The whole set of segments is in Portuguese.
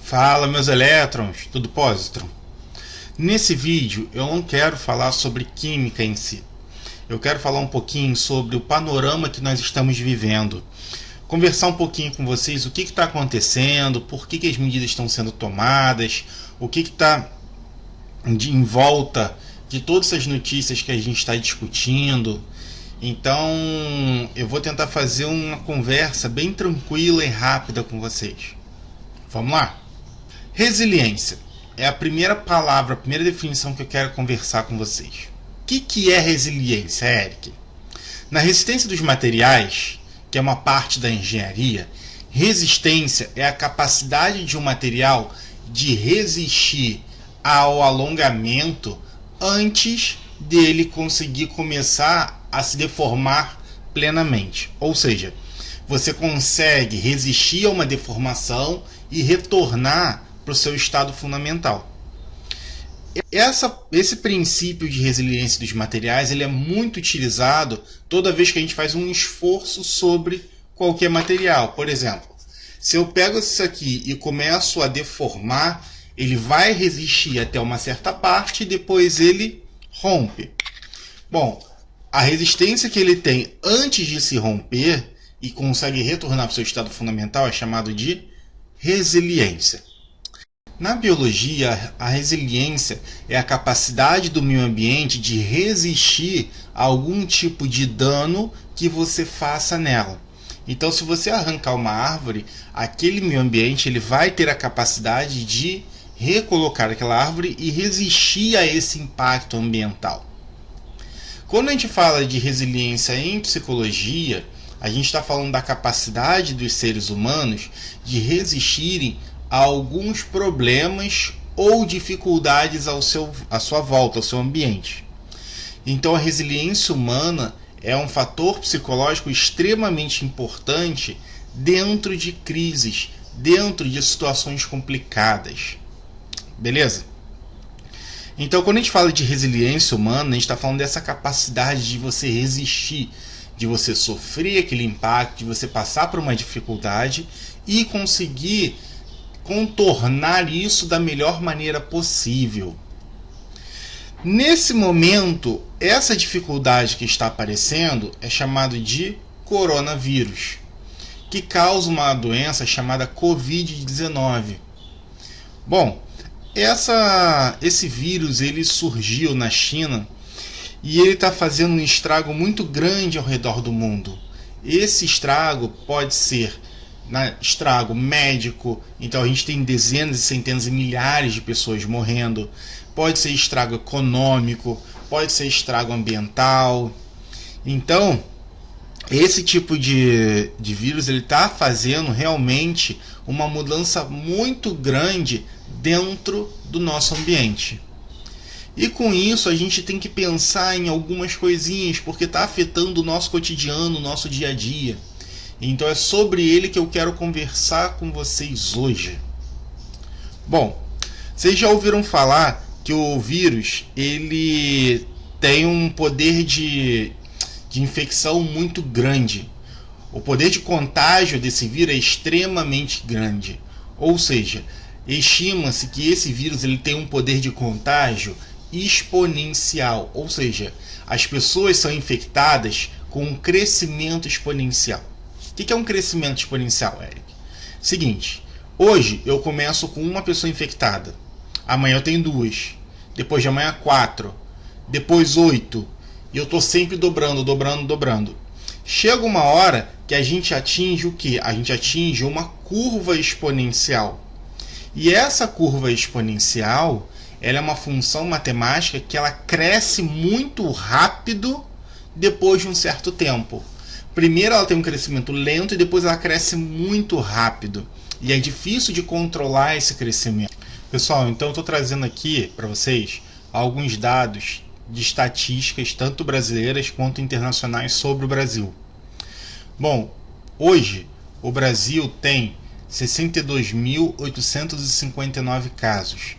Fala, meus elétrons, tudo positron? Nesse vídeo eu não quero falar sobre química em si. Eu quero falar um pouquinho sobre o panorama que nós estamos vivendo. Conversar um pouquinho com vocês o que está acontecendo, por que as medidas estão sendo tomadas, o que está em volta de todas as notícias que a gente está discutindo. Então eu vou tentar fazer uma conversa bem tranquila e rápida com vocês. Vamos lá? Resiliência é a primeira palavra, a primeira definição que eu quero conversar com vocês. O que é resiliência, Eric? Na resistência dos materiais, que é uma parte da engenharia, resistência é a capacidade de um material de resistir ao alongamento antes dele conseguir começar a se deformar plenamente. Ou seja, você consegue resistir a uma deformação e retornar para o seu estado fundamental. Esse princípio de resiliência dos materiais ele é muito utilizado toda vez que a gente faz um esforço sobre qualquer material. Por exemplo, se eu pego isso aqui e começo a deformar, ele vai resistir até uma certa parte e depois ele rompe. Bom, a resistência que ele tem antes de se romper e consegue retornar para o seu estado fundamental é chamado de resiliência. Na biologia, a resiliência é a capacidade do meio ambiente de resistir a algum tipo de dano que você faça nela. Então, se você arrancar uma árvore, aquele meio ambiente ele vai ter a capacidade de recolocar aquela árvore e resistir a esse impacto ambiental. Quando a gente fala de resiliência em psicologia, a gente está falando da capacidade dos seres humanos de resistirem a alguns problemas ou dificuldades à sua volta, ao seu ambiente. Então a resiliência humana é um fator psicológico extremamente importante dentro de crises, dentro de situações complicadas. Beleza? Então quando a gente fala de resiliência humana, a gente está falando dessa capacidade de você resistir, de você sofrer aquele impacto, de você passar por uma dificuldade e conseguir contornar isso da melhor maneira possível. Nesse momento, essa dificuldade que está aparecendo é chamada de coronavírus, que causa uma doença chamada Covid-19. Bom, esse vírus ele surgiu na China e ele está fazendo um estrago muito grande ao redor do mundo. Esse estrago pode ser estrago médico, então a gente tem dezenas e centenas e milhares de pessoas morrendo. Pode ser estrago econômico, pode ser estrago ambiental. Então, esse tipo de vírus ele está fazendo realmente uma mudança muito grande dentro do nosso ambiente. E com isso a gente tem que pensar em algumas coisinhas, porque está afetando o nosso cotidiano, o nosso dia a dia. Então é sobre ele que eu quero conversar com vocês hoje. Bom, vocês já ouviram falar que o vírus ele tem um poder de infecção muito grande. O poder de contágio desse vírus é extremamente grande. Ou seja, estima-se que esse vírus ele tem um poder de contágio exponencial. Ou seja, as pessoas são infectadas com um crescimento exponencial. O que é um crescimento exponencial, Eric? Seguinte, hoje eu começo com uma pessoa infectada, amanhã eu tenho 2, depois de amanhã 4, depois 8, e eu estou sempre dobrando. Chega uma hora que a gente atinge o quê? A gente atinge uma curva exponencial. E essa curva exponencial, ela é uma função matemática que ela cresce muito rápido depois de um certo tempo. Primeiro ela tem um crescimento lento e depois ela cresce muito rápido. E é difícil de controlar esse crescimento. Pessoal, então eu estou trazendo aqui para vocês alguns dados de estatísticas, tanto brasileiras quanto internacionais, sobre o Brasil. Bom, hoje o Brasil tem 62.859 casos.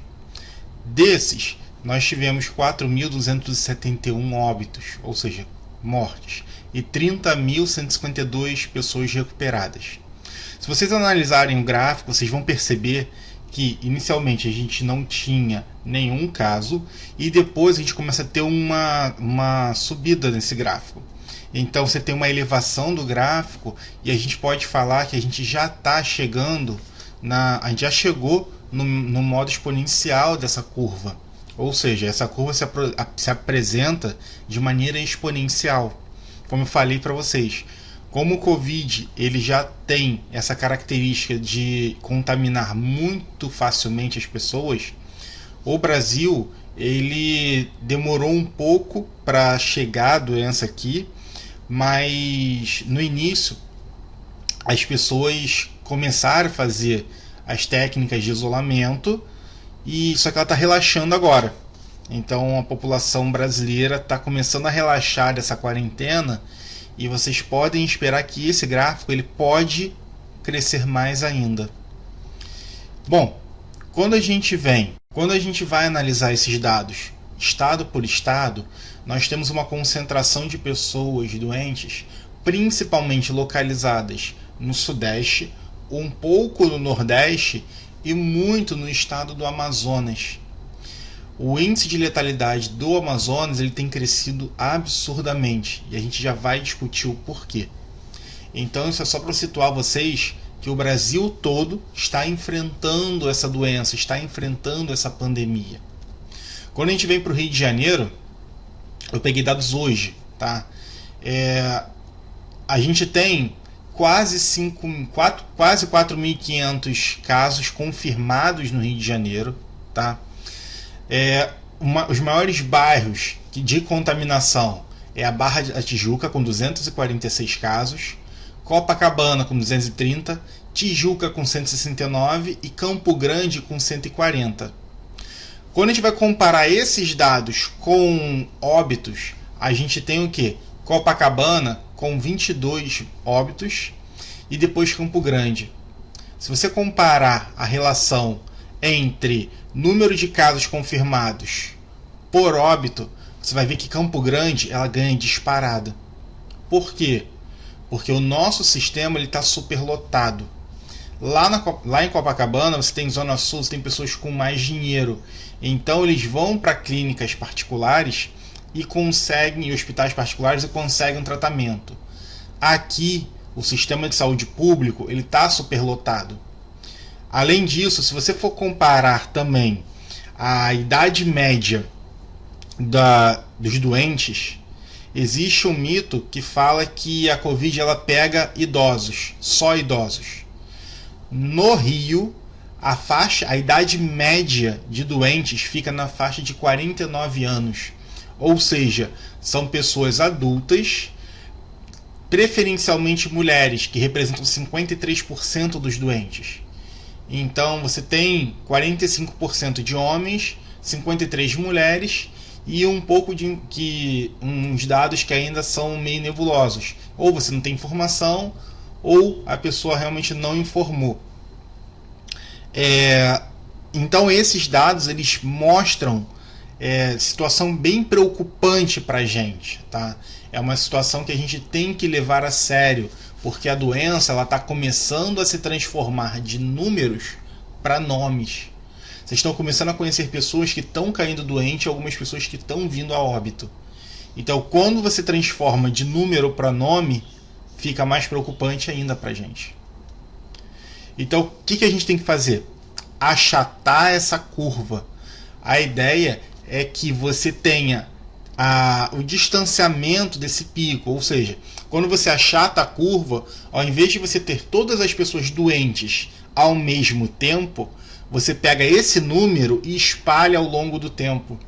Desses, nós tivemos 4.271 óbitos, ou seja, mortes, e 30.152 pessoas recuperadas. Se vocês analisarem o gráfico, vocês vão perceber que inicialmente a gente não tinha nenhum caso e depois a gente começa a ter uma subida nesse gráfico. Então você tem uma elevação do gráfico e a gente pode falar que a gente já está chegando a gente já chegou no modo exponencial dessa curva. Ou seja, essa curva se apresenta de maneira exponencial. Como eu falei para vocês, como o Covid ele já tem essa característica de contaminar muito facilmente as pessoas, o Brasil ele demorou um pouco para chegar a doença aqui, mas no início as pessoas começaram a fazer as técnicas de isolamento, e só que ela está relaxando agora. Então a população brasileira está começando a relaxar dessa quarentena e vocês podem esperar que esse gráfico ele pode crescer mais ainda. Bom, quando a gente vai analisar esses dados estado por estado, nós temos uma concentração de pessoas doentes, principalmente localizadas no Sudeste, um pouco no Nordeste e muito no estado do Amazonas. O índice de letalidade do Amazonas ele tem crescido absurdamente e a gente já vai discutir o porquê. Então isso é só para situar vocês que o Brasil todo está enfrentando essa doença, está enfrentando essa pandemia. Quando a gente vem para o Rio de Janeiro, eu peguei dados hoje, tá? A gente tem quase 4.500 casos confirmados no Rio de Janeiro, tá? Os maiores bairros de contaminação é a Barra da Tijuca com 246 casos, Copacabana com 230, Tijuca com 169 e Campo Grande com 140. Quando a gente vai comparar esses dados com óbitos, a gente tem o que? Copacabana com 22 óbitos e depois Campo Grande. Se você comparar a relação entre número de casos confirmados por óbito, você vai ver que Campo Grande ela ganha disparada. Por quê? Porque o nosso sistema está superlotado. Lá em Copacabana, você tem Zona Sul, você tem pessoas com mais dinheiro. Então eles vão para clínicas particulares e hospitais particulares e conseguem um tratamento. Aqui, o sistema de saúde público ele está superlotado. Além disso, se você for comparar também a idade média dos doentes, existe um mito que fala que a Covid ela pega idosos, só idosos. No Rio, a idade média de doentes fica na faixa de 49 anos. Ou seja, são pessoas adultas, preferencialmente mulheres, que representam 53% dos doentes. Então você tem 45% de homens, 53% de mulheres e um pouco uns dados que ainda são meio nebulosos. Ou você não tem informação, ou a pessoa realmente não informou. Então esses dados eles mostram situação bem preocupante para a gente, tá? É uma situação que a gente tem que levar a sério, porque a doença está começando a se transformar de números para nomes. Vocês estão começando a conhecer pessoas que estão caindo doentes e algumas pessoas que estão vindo a óbito. Então, quando você transforma de número para nome, fica mais preocupante ainda para a gente. Então, o que a gente tem que fazer? Achatar essa curva. A ideia é que você tenha o distanciamento desse pico, ou seja, quando você achata a curva, ao invés de você ter todas as pessoas doentes ao mesmo tempo, você pega esse número e espalha ao longo do tempo.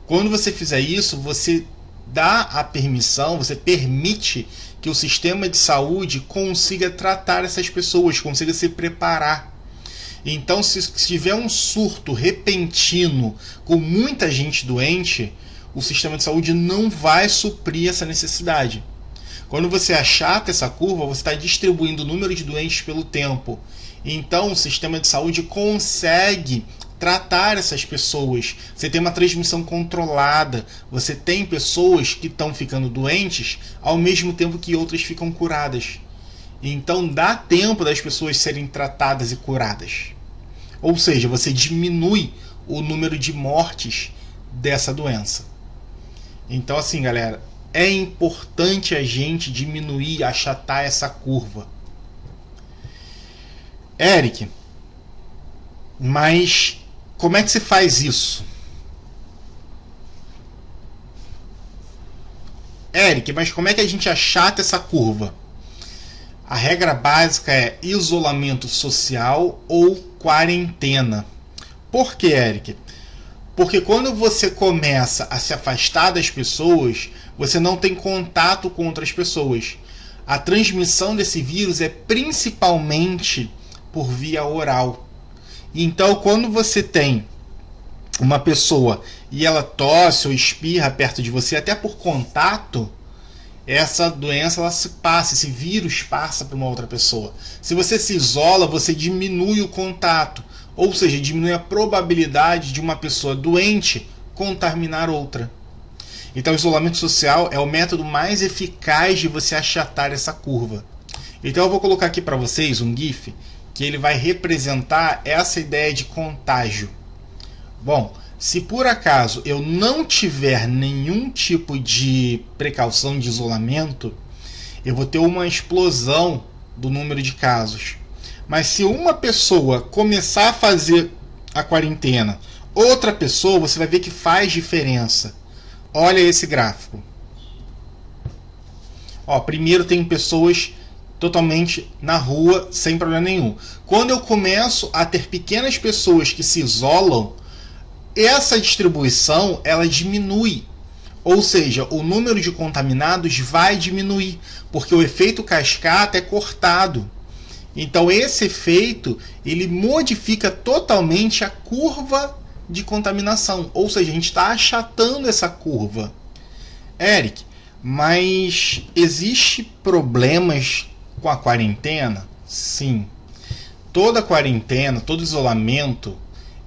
Quando você fizer isso, você dá a permissão, você permite que o sistema de saúde consiga tratar essas pessoas, consiga se preparar. Então, se tiver um surto repentino com muita gente doente, o sistema de saúde não vai suprir essa necessidade. Quando você achata essa curva, você está distribuindo o número de doentes pelo tempo. Então, o sistema de saúde consegue tratar essas pessoas. Você tem uma transmissão controlada. Você tem pessoas que estão ficando doentes ao mesmo tempo que outras ficam curadas. Então, dá tempo das pessoas serem tratadas e curadas. Ou seja, você diminui o número de mortes dessa doença. Então, assim, galera, é importante a gente diminuir, achatar essa curva. Eric, mas como é que se faz isso? Eric, mas como é que a gente achata essa curva? A regra básica é isolamento social ou quarentena. Por que, Eric? Porque quando você começa a se afastar das pessoas, você não tem contato com outras pessoas. A transmissão desse vírus é principalmente por via oral. Então, quando você tem uma pessoa e ela tosse ou espirra perto de você, até por contato, essa doença ela se passa, esse vírus passa para uma outra pessoa. Se você se isola, você diminui o contato, ou seja, diminui a probabilidade de uma pessoa doente contaminar outra. Então, o isolamento social é o método mais eficaz de você achatar essa curva. Então, eu vou colocar aqui para vocês um GIF que ele vai representar essa ideia de contágio. Bom, se por acaso eu não tiver nenhum tipo de precaução de isolamento, eu vou ter uma explosão do número de casos. Mas se uma pessoa começar a fazer a quarentena, outra pessoa, você vai ver que faz diferença. Olha esse gráfico. Ó, primeiro tem pessoas totalmente na rua, sem problema nenhum. Quando eu começo a ter pequenas pessoas que se isolam, essa distribuição ela diminui. Ou seja, o número de contaminados vai diminuir, porque o efeito cascata é cortado. Então esse efeito ele modifica totalmente a curva de contaminação. Ou seja, a gente está achatando essa curva. Eric, mas existe problemas com a quarentena? Sim. Toda quarentena, todo isolamento,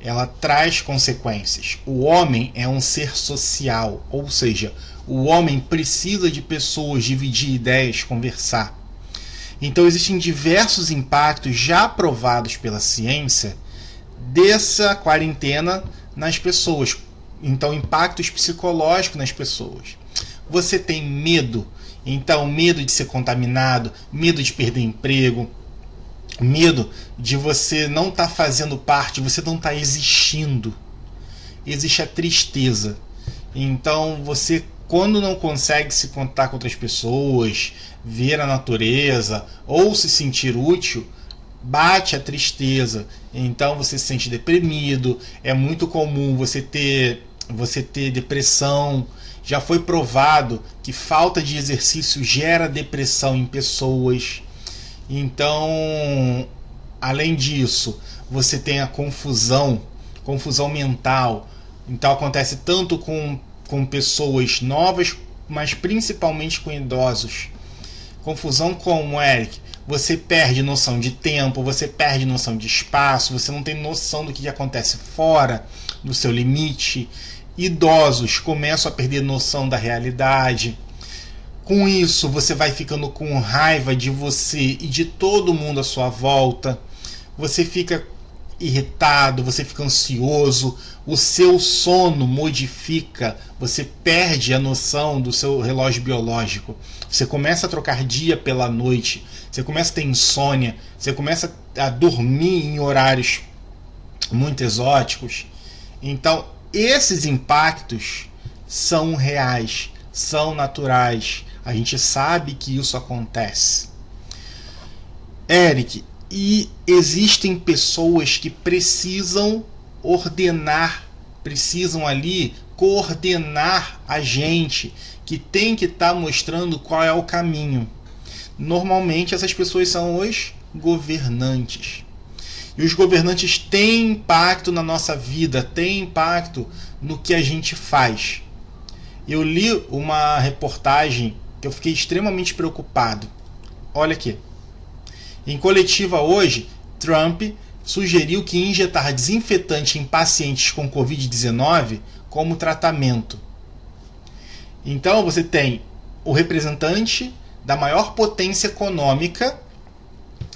ela traz consequências. O homem é um ser social, ou seja, o homem precisa de pessoas, dividir ideias, conversar. Então existem diversos impactos já provados pela ciência dessa quarentena nas pessoas. Então, impactos psicológicos nas pessoas. Você tem medo, então medo de ser contaminado, medo de perder emprego, medo de você não estar fazendo parte, você não estar existindo. Existe a tristeza. Então você, quando não consegue se contar com outras pessoas, ver a natureza ou se sentir útil, bate a tristeza. Então você se sente deprimido. É muito comum você ter depressão. Já foi provado que falta de exercício gera depressão em pessoas. Então, além disso, você tem a confusão mental. Então acontece tanto com pessoas novas, mas principalmente com idosos. Confusão como, Eric, você perde noção de tempo, você perde noção de espaço, você não tem noção do que acontece fora do seu limite. Idosos começam a perder noção da realidade. Com isso, você vai ficando com raiva de você e de todo mundo à sua volta. Você fica irritado, você fica ansioso, o seu sono modifica, você perde a noção do seu relógio biológico. Você começa a trocar dia pela noite, você começa a ter insônia, você começa a dormir em horários muito exóticos. Então, esses impactos são reais, são naturais. A gente sabe que isso acontece. Eric, e existem pessoas que precisam ordenar, precisam ali coordenar a gente, que tem que estar mostrando qual é o caminho. Normalmente essas pessoas são os governantes. E os governantes têm impacto na nossa vida, têm impacto no que a gente faz. Eu li uma reportagem que eu fiquei extremamente preocupado. Olha aqui. Em coletiva hoje, Trump sugeriu que injetar desinfetante em pacientes com Covid-19 como tratamento. Então você tem o representante da maior potência econômica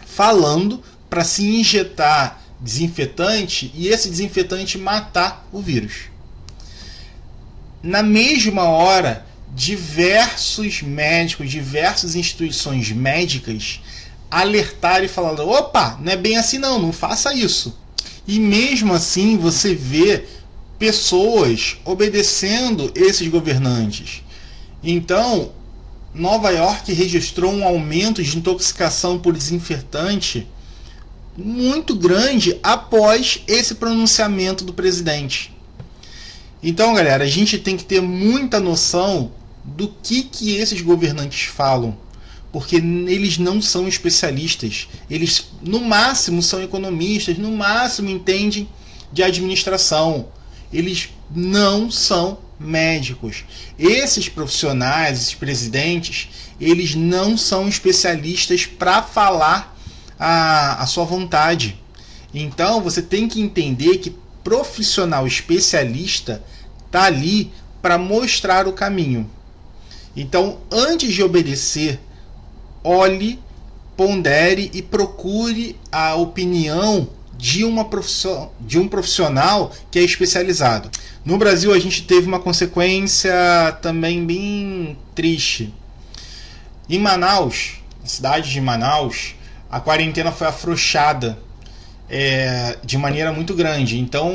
falando para se injetar desinfetante e esse desinfetante matar o vírus. Na mesma hora, diversos médicos, diversas instituições médicas alertaram e falaram: opa, não é bem assim não, não faça isso. E mesmo assim você vê pessoas obedecendo esses governantes. Então, Nova York registrou um aumento de intoxicação por desinfetante muito grande após esse pronunciamento do presidente. Então, galera, a gente tem que ter muita noção do que esses governantes falam, porque eles não são especialistas. Eles, no máximo, são economistas, no máximo, entendem de administração. Eles não são médicos. Esses profissionais, esses presidentes, eles não são especialistas para falar a sua vontade. Então, você tem que entender que profissional especialista está ali para mostrar o caminho. Então, antes de obedecer, olhe, pondere e procure a opinião de um profissional que é especializado. No Brasil, a gente teve uma consequência também bem triste. Em Manaus, na cidade de Manaus, a quarentena foi afrouxada de maneira muito grande. Então,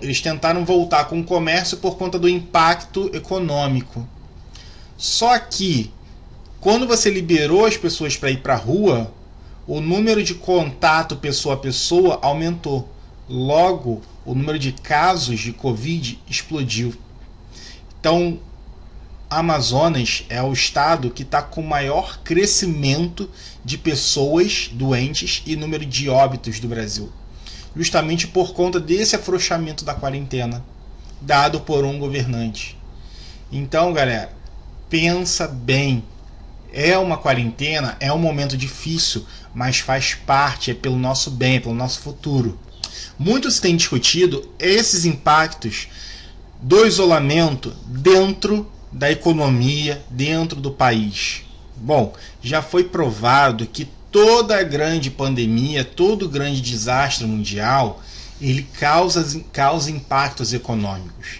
eles tentaram voltar com o comércio por conta do impacto econômico. Só que, quando você liberou as pessoas para ir para a rua, o número de contato pessoa a pessoa aumentou. Logo, o número de casos de Covid explodiu. Então, Amazonas é o estado que está com maior crescimento de pessoas doentes e número de óbitos do Brasil, justamente por conta desse afrouxamento da quarentena dado por um governante. Então, galera, pensa bem. É uma quarentena, é um momento difícil, mas faz parte, é pelo nosso bem, pelo nosso futuro. Muito se tem discutido esses impactos do isolamento dentro da economia, dentro do país. Bom, já foi provado que toda grande pandemia, todo grande desastre mundial, ele causa impactos econômicos.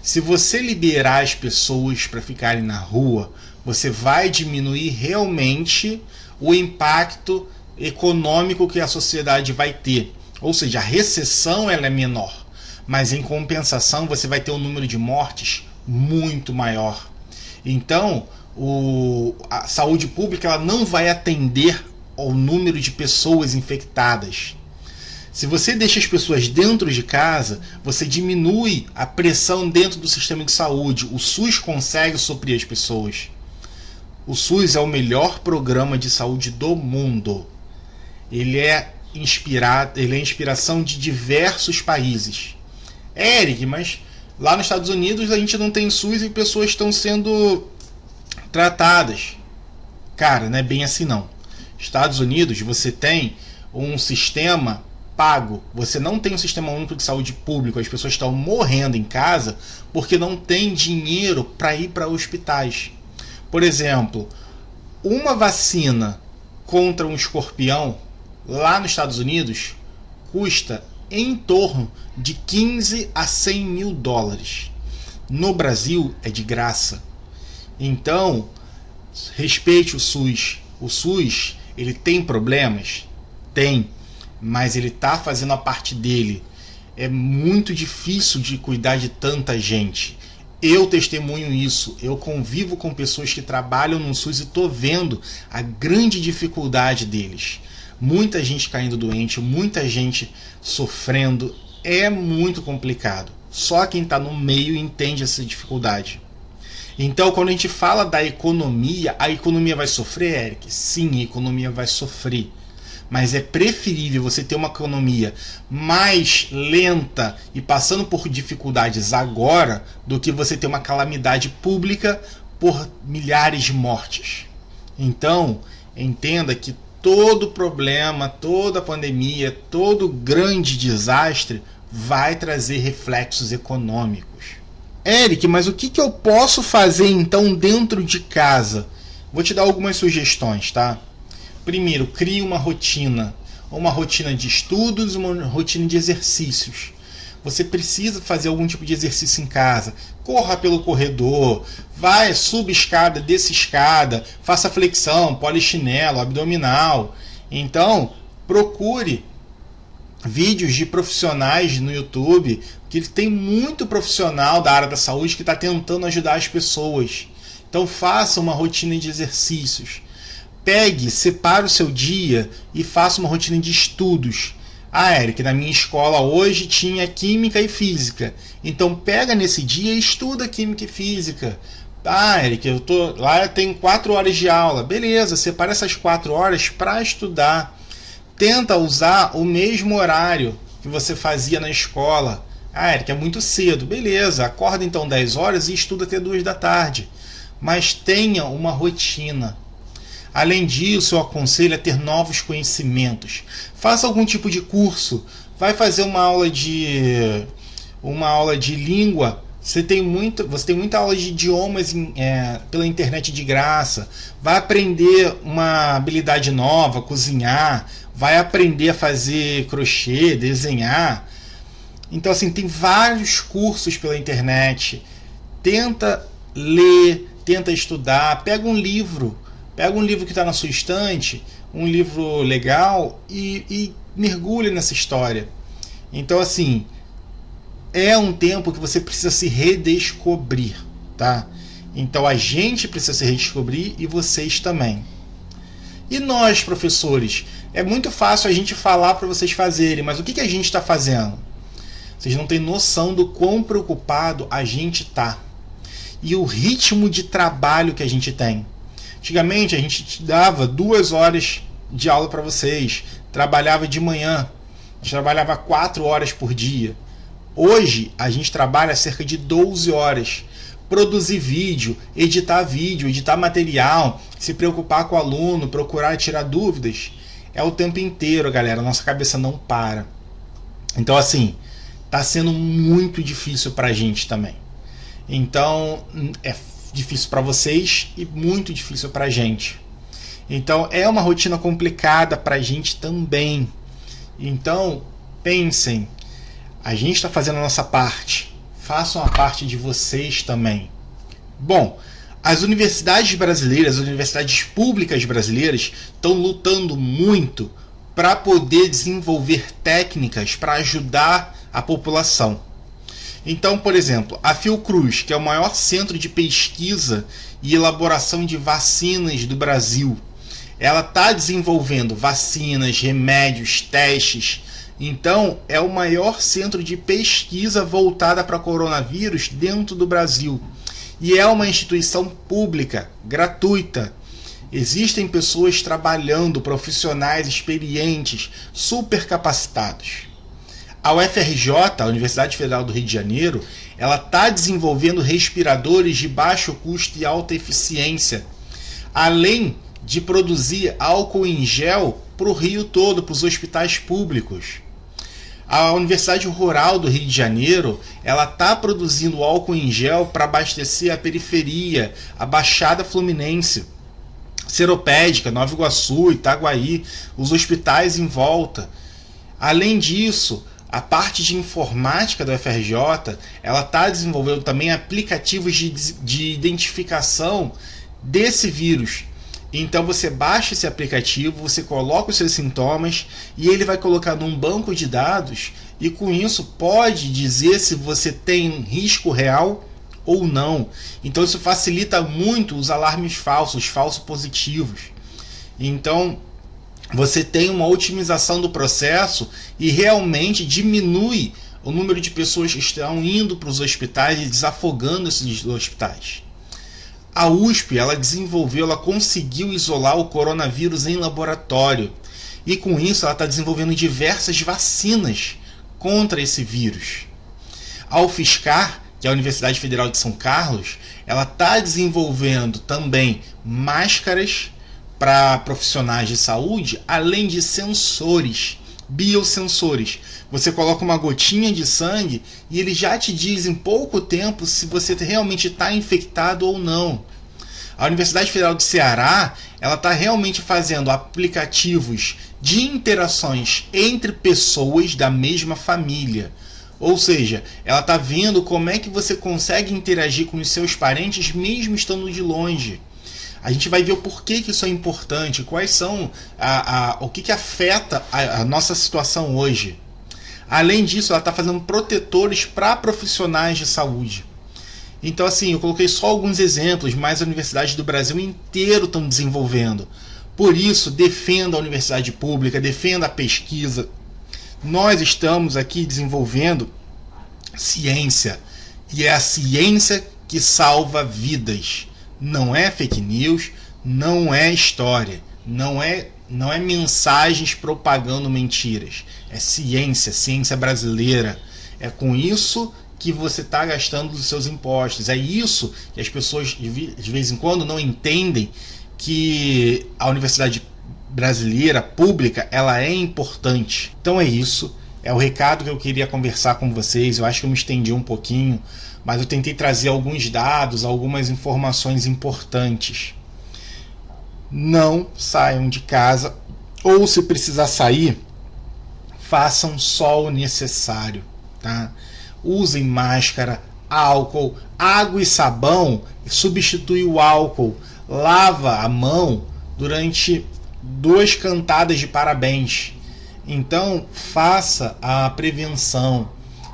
Se você liberar as pessoas para ficarem na rua, você vai diminuir realmente o impacto econômico que a sociedade vai ter. Ou seja, a recessão ela é menor, mas em compensação você vai ter um número de mortes muito maior. Então, a saúde pública ela não vai atender ao número de pessoas infectadas. Se você deixa as pessoas dentro de casa, você diminui a pressão dentro do sistema de saúde. O SUS consegue suprir as pessoas. O SUS é o melhor programa de saúde do mundo. Ele é inspiração de diversos países. Eric, mas lá nos Estados Unidos a gente não tem SUS e pessoas estão sendo tratadas. Cara, não é bem assim não. Estados Unidos você tem um sistema pago. Você não tem um sistema único de saúde público. As pessoas estão morrendo em casa porque não tem dinheiro para ir para hospitais. Por exemplo, uma vacina contra um escorpião lá nos Estados Unidos custa em torno de 15 a 100 mil dólares. No Brasil é de graça. Então, respeite o SUS. O SUS, ele tem problemas? Tem, mas ele está fazendo a parte dele. É muito difícil de cuidar de tanta gente. Eu testemunho isso. Eu convivo com pessoas que trabalham no SUS e estou vendo a grande dificuldade deles. Muita gente caindo doente, muita gente sofrendo. É muito complicado. Só quem está no meio entende essa dificuldade. Então, quando a gente fala da economia, a economia vai sofrer, Eric? Sim, a economia vai sofrer. Mas é preferível você ter uma economia mais lenta e passando por dificuldades agora do que você ter uma calamidade pública por milhares de mortes. Então, entenda que todo problema, toda pandemia, todo grande desastre vai trazer reflexos econômicos. Eric, mas o que eu posso fazer então dentro de casa? Vou te dar algumas sugestões, tá? Primeiro, crie uma rotina. uma rotina de estudos, uma rotina de exercícios. Você precisa fazer algum tipo de exercício em casa. Corra pelo corredor, vai, suba escada, desça escada, faça flexão, polichinelo, abdominal. Então, procure vídeos de profissionais no YouTube, que tem muito profissional da área da saúde que está tentando ajudar as pessoas. Então faça uma rotina de exercícios. Pegue, separe o seu dia e faça uma rotina de estudos. Ah, Eric, na minha escola hoje tinha química e física. Então pega nesse dia e estuda química e física. Ah, Eric, lá eu tenho 4 horas de aula. Beleza, separa essas 4 horas para estudar. Tenta usar o mesmo horário que você fazia na escola. Ah, Eric, é muito cedo. Beleza, acorda então 10 horas e estuda até 2 da tarde. Mas tenha uma rotina. Além disso, eu aconselho a ter novos conhecimentos. Faça algum tipo de curso. Vai fazer uma aula de língua. Você tem muita aula de idiomas pela internet de graça. Vai aprender uma habilidade nova, cozinhar. Vai aprender a fazer crochê, desenhar. Então, assim, tem vários cursos pela internet. Tenta ler, tenta estudar. Pega um livro que está na sua estante, um livro legal, e mergulhe nessa história. Então, assim, é um tempo que você precisa se redescobrir, tá? Então a gente precisa se redescobrir e vocês também. E nós, professores, é muito fácil a gente falar para vocês fazerem, mas o que a gente está fazendo? Vocês não têm noção do quão preocupado a gente está. E o ritmo de trabalho que a gente tem. Antigamente a gente dava 2 horas de aula para vocês, trabalhava de manhã, a gente trabalhava 4 horas por dia. Hoje a gente trabalha cerca de 12 horas. Produzir vídeo, editar material, se preocupar com o aluno, procurar tirar dúvidas, é o tempo inteiro, galera. Nossa cabeça não para. Então, assim, tá sendo muito difícil pra gente também. Então, é difícil para vocês e muito difícil pra gente. Então, é uma rotina complicada pra gente também. Então, pensem, a gente está fazendo a nossa parte. Façam a parte de vocês também. Bom, as universidades brasileiras, as universidades públicas brasileiras estão lutando muito para poder desenvolver técnicas para ajudar a população. Então, por exemplo, a Fiocruz, que é o maior centro de pesquisa e elaboração de vacinas do Brasil, ela está desenvolvendo vacinas, remédios, testes. Então, é o maior centro de pesquisa voltada para coronavírus dentro do Brasil. E é uma instituição pública, gratuita. Existem pessoas trabalhando, profissionais experientes, super capacitados. A UFRJ, a Universidade Federal do Rio de Janeiro, ela está desenvolvendo respiradores de baixo custo e alta eficiência, além de produzir álcool em gel para o Rio todo, para os hospitais públicos. A Universidade Rural do Rio de Janeiro, ela está produzindo álcool em gel para abastecer a periferia, a Baixada Fluminense, Seropédica, Nova Iguaçu, Itaguaí, os hospitais em volta. Além disso, a parte de informática da UFRJ, ela está desenvolvendo também aplicativos de identificação desse vírus. Então você baixa esse aplicativo, você coloca os seus sintomas e ele vai colocar num banco de dados e com isso pode dizer se você tem risco real ou não. Então isso facilita muito os alarmes falsos, falsos positivos. Então você tem uma otimização do processo e realmente diminui o número de pessoas que estão indo para os hospitais e desafogando esses hospitais. A USP, ela conseguiu isolar o coronavírus em laboratório. E com isso ela está desenvolvendo diversas vacinas contra esse vírus. A UFSCar, que é a Universidade Federal de São Carlos, ela está desenvolvendo também máscaras para profissionais de saúde, além de sensores, biosensores. Você coloca uma gotinha de sangue e ele já te diz em pouco tempo se você realmente está infectado ou não. A Universidade Federal do Ceará, ela está realmente fazendo aplicativos de interações entre pessoas da mesma família. Ou seja, ela está vendo como é que você consegue interagir com os seus parentes mesmo estando de longe. A gente vai ver o porquê que isso é importante, quais são o que afeta a nossa situação hoje. Além disso, ela está fazendo protetores para profissionais de saúde. Então, assim, eu coloquei só alguns exemplos, mas as universidades do Brasil inteiro estão desenvolvendo. Por isso, defenda a universidade pública, defenda a pesquisa. Nós estamos aqui desenvolvendo ciência, e é a ciência que salva vidas. Não é fake news, não é história, não é mensagens propagando mentiras. É ciência, ciência brasileira. É com isso que você está gastando os seus impostos. É isso que as pessoas de vez em quando não entendem, que a universidade brasileira pública ela é importante. Então é isso, é o recado que eu queria conversar com vocês. Eu acho que eu me estendi um pouquinho, mas eu tentei trazer alguns dados, algumas informações importantes. Não saiam de casa, ou se precisar sair, façam só o necessário, tá? Usem máscara, álcool, água e sabão. Substitui o álcool. Lava a mão durante 2 cantadas de parabéns. Então faça a prevenção.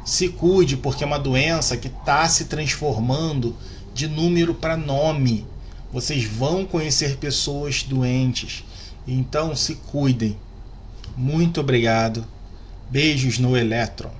Se cuide, porque é uma doença que está se transformando de número para nome. Vocês vão conhecer pessoas doentes. Então se cuidem. Muito obrigado. Beijos no elétron.